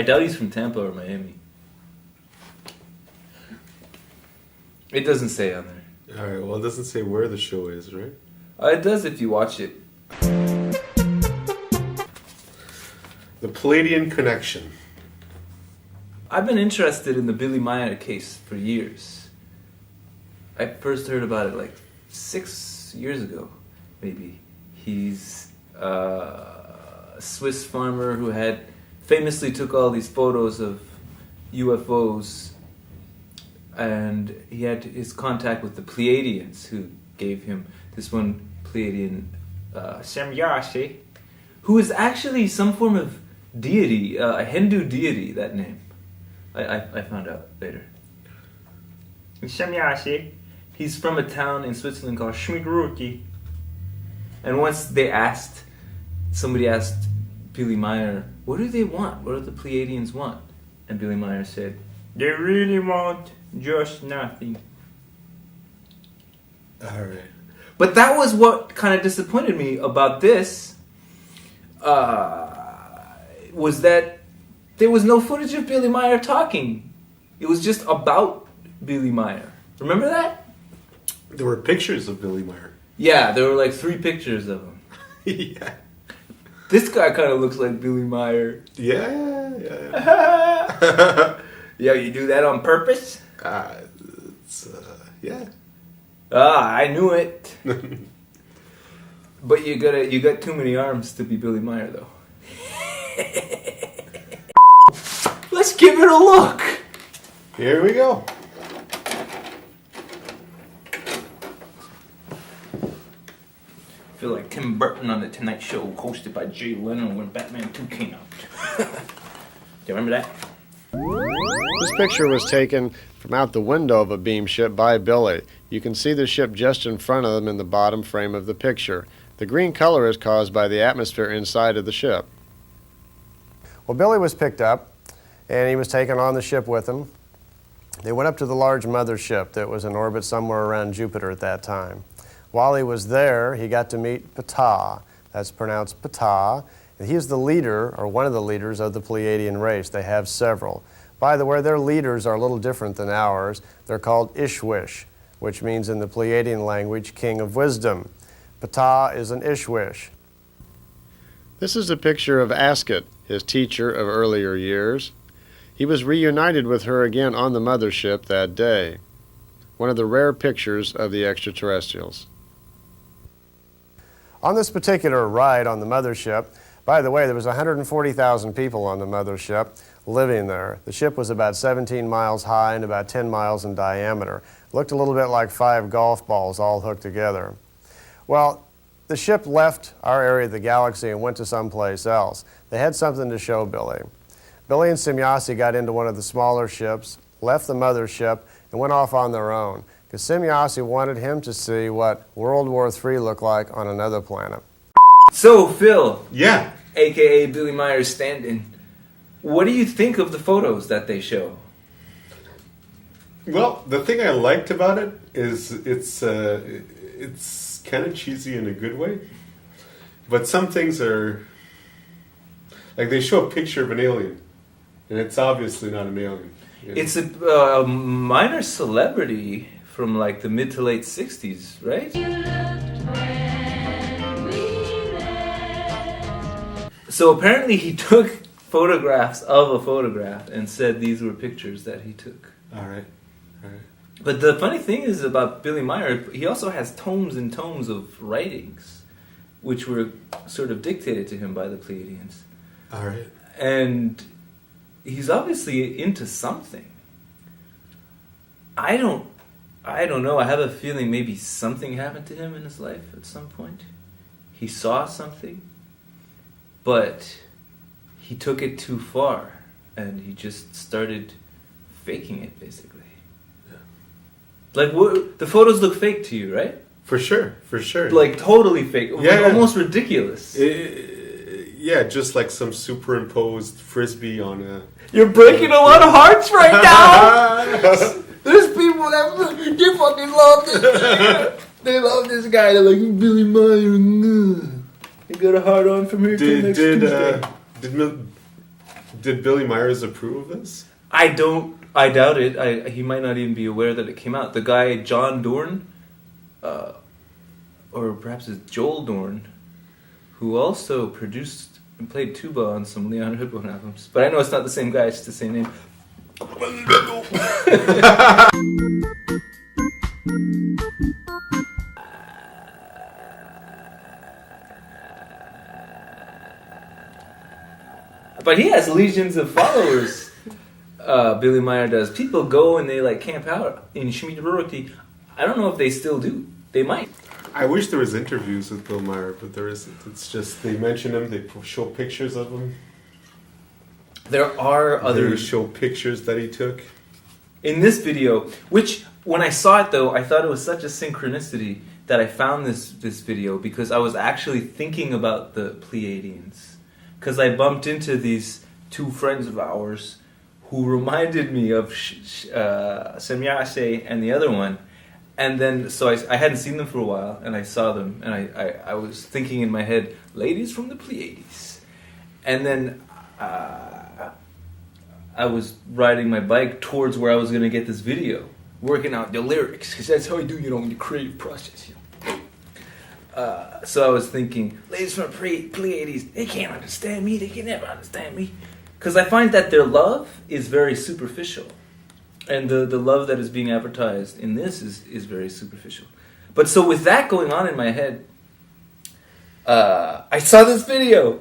doubt he's from Tampa or Miami. It doesn't say on there. All right. Well, it doesn't say where the show is, right? It does if you watch it. The Pleiadian connection. I've been interested in the Billy Meyer case for years. I first heard about it like 6 years ago, maybe. He's a Swiss farmer who had famously took all these photos of UFOs, and he had his contact with the Pleiadians, who gave him this one Pleiadian, Semyase, who is actually some form of deity, a Hindu deity, that name. I found out later. Semyase, he's from a town in Switzerland called Schmidruki. And once somebody asked Billy Meyer, what do they want? What do the Pleiadians want? And Billy Meyer said, they really want just nothing. All right. But that was what kind of disappointed me about this, was that there was no footage of Billy Meyer talking. It was just about Billy Meyer. Remember that? There were pictures of Billy Meyer. Yeah, there were like 3 pictures of him. Yeah. This guy kind of looks like Billy Meyer. Yeah. Yeah, you do that on purpose? Yeah. I knew it. But you got too many arms to be Billy Meyer, though. Let's give it a look. Here we go. I feel like Tim Burton on The Tonight Show, hosted by Jay Leno when Batman 2 came out. Do you remember that? This picture was taken from out the window of a beam ship by Billy. You can see the ship just in front of them in the bottom frame of the picture. The green color is caused by the atmosphere inside of the ship. Well, Billy was picked up, and he was taken on the ship with him. They went up to the large mothership that was in orbit somewhere around Jupiter at that time. While he was there, he got to meet Ptah. That's pronounced Ptah. And he is the leader, or one of the leaders, of the Pleiadian race. They have several. By the way, their leaders are a little different than ours. They're called Ishwish, which means in the Pleiadian language, king of wisdom. Ptah is an Ishwish. This is a picture of Asket, his teacher of earlier years. He was reunited with her again on the mothership that day. One of the rare pictures of the extraterrestrials. On this particular ride on the mothership, by the way, there was 140,000 people on the mothership living there. The ship was about 17 miles high and about 10 miles in diameter. Looked a little bit like 5 golf balls all hooked together. Well, the ship left our area of the galaxy and went to someplace else. They had something to show Billy. Billy and Semyase got into one of the smaller ships, left the mothership, and went off on their own, because Semyase wanted him to see what World War III looked like on another planet. So, Phil. Yeah. A.K.A. Billy Meyer's stand-in. What do you think of the photos that they show? Well, the thing I liked about it is it's kind of cheesy in a good way, but some things are like they show a picture of an alien, and it's obviously not an alien. You know? It's a minor celebrity from like the mid to late 60s, right? So apparently he took photographs of a photograph and said these were pictures that he took. All right. But the funny thing is about Billy Meyer, he also has tomes and tomes of writings, which were sort of dictated to him by the Pleiadians. All right. And he's obviously into something. I don't know. I have a feeling maybe something happened to him in his life at some point. He saw something, but he took it too far, and he just started faking it, basically. Like, the photos look fake to you, right? For sure. Like, totally fake. Yeah. Almost ridiculous. Yeah, just like some superimposed frisbee on a... You're breaking a lot of hearts right now! There's people that they fucking love this guy. They love this guy. They're like, Billy Meyer. You got a hard on from here till next Tuesday. Did Did Billy Myers approve of this? I doubt it. He might not even be aware that it came out. The guy, John Dorn, or perhaps it's Joel Dorn, who also produced and played tuba on some Leon Hoodbone albums. But I know it's not the same guy, it's just the same name. But he has legions of followers. Billy Meyer does. People go and they like camp out in Shmita. I don't know if they still do. They might. I wish there was interviews with Bill Meyer, but there isn't. It's just they mention him, they show pictures of him. There are other... They show pictures that he took. In this video, which when I saw it though, I thought it was such a synchronicity that I found this video because I was actually thinking about the Pleiadians. Because I bumped into these two friends of ours who reminded me of Semyase and the other one. And then, so I hadn't seen them for a while, and I saw them, and I was thinking in my head, ladies from the Pleiades. And then I was riding my bike towards where I was going to get this video, working out the lyrics, because that's how I do, in the creative process. So I was thinking, ladies from the Pleiades, they can't understand me, they can never understand me. Because I find that their love is very superficial. And the love that is being advertised in this is very superficial. But so with that going on in my head, I saw this video.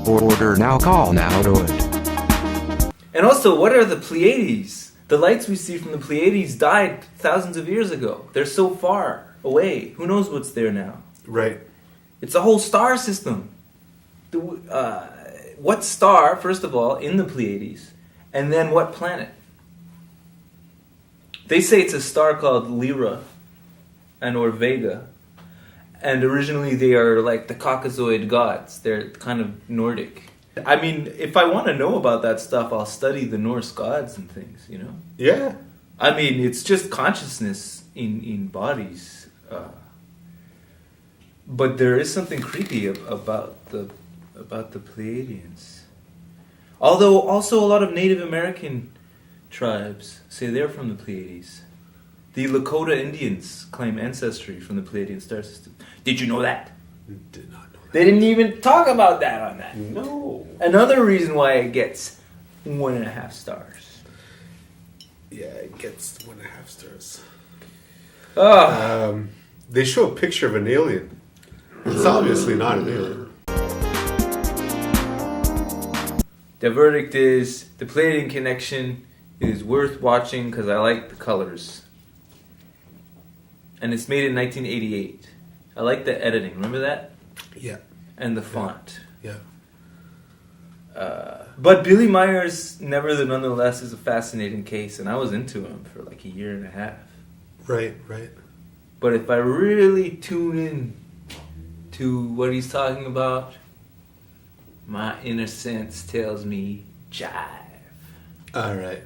Order now, call now, do it. And also, what are the Pleiades? The lights we see from the Pleiades died thousands of years ago. They're so far away. Who knows what's there now? Right. It's a whole star system. What star, first of all, in the Pleiades? And then what planet? They say it's a star called Lyra or Vega. And originally they are like the Caucasoid gods. They're kind of Nordic. I mean, if I want to know about that stuff, I'll study the Norse gods and things, Yeah. I mean, it's just consciousness in bodies. But there is something creepy about the Pleiadians. Although also a lot of Native American tribes say they're from the Pleiades. The Lakota Indians claim ancestry from the Pleiadian star system. Did you know that? Did not know that. They didn't even talk about that on that. No. Another reason why it gets 1.5 stars. Yeah, it gets 1.5 stars. Oh. They show a picture of an alien. It's obviously not an alien. The verdict is the Pleiadian connection is worth watching because I like the colors. And it's made in 1988. I like the editing. Remember that? Yeah. And the font. Yeah. But Billy Myers, nonetheless, is a fascinating case, and I was into him for like 1.5 years. Right. But if I really tune in to what he's talking about, my inner sense tells me jive. All right.